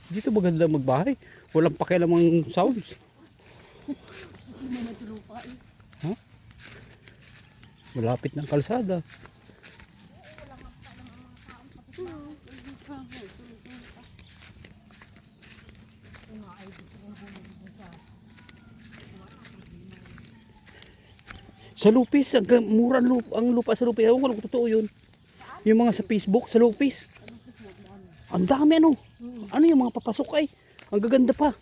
Dito maganda magbahay. Walang pakialamang sounds. Ha? Malapit ng kalsada. Sa Lupis, mura ang lupa sa Lupis. Ewan ko kung totoo yun. Yung mga sa Facebook, sa Lupis. Ang dami ano. Ano yung mga papasok ay. Ang gaganda pa.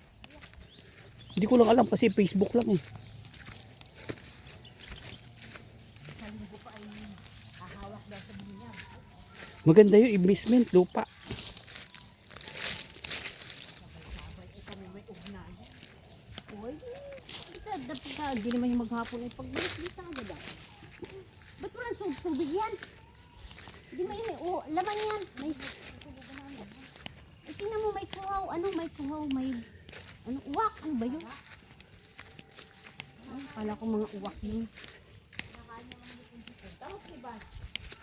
Hindi ko lang alam kasi Facebook lang eh. Maganda yung investment, lupa. Hindi naman yung maghapon ay pagbalik dito agad ah. Ba't mo lang tubig yan? Hindi may laman yan. May, ay, tingnan mo may kuhaw. Ano may kuhaw? May uwak. Ano ba yun? Ay, kala ko mga uwak yun.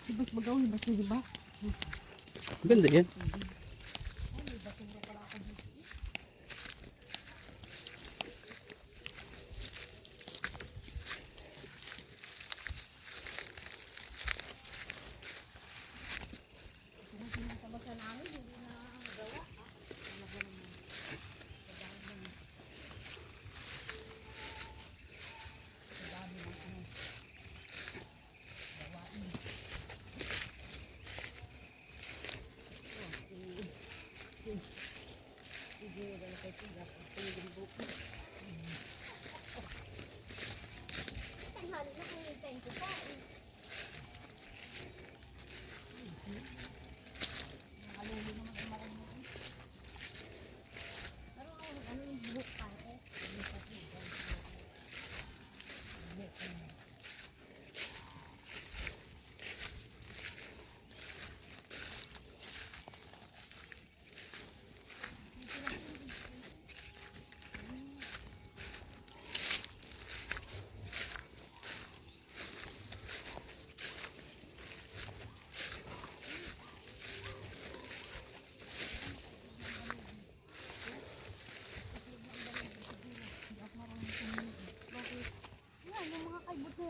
Hibas bagaw, hibas. Ganda yan.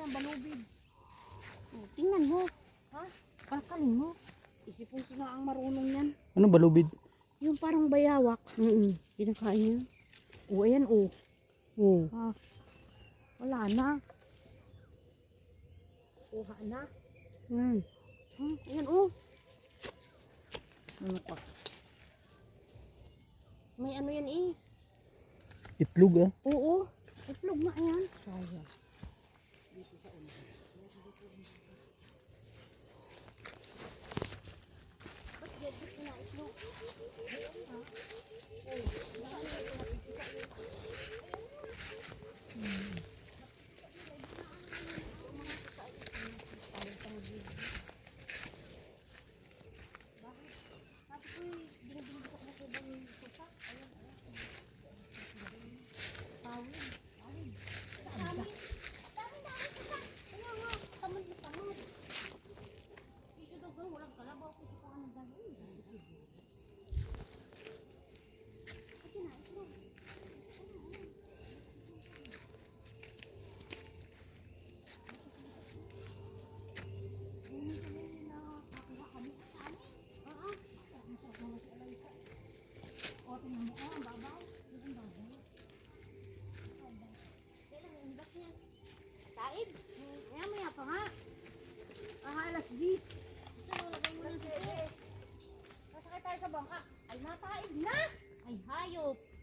Balubid. Oh, tingnan mo. Ha? Kalkalin mo. Isipon ko na ang marunong yan. Anong balubid? Yung parang bayawak. Kinakain yan. O, ayan o. Ha? Wala na. Kuha na. Ayan o. Ano pa? May ano yan eh. Itlog ah. Oo. Itlog na yan. Sayang. Taib? Maya pa nga. Alas 10. Nasakay tayo sa bangka. Ay, nataib na! Ay, hayop!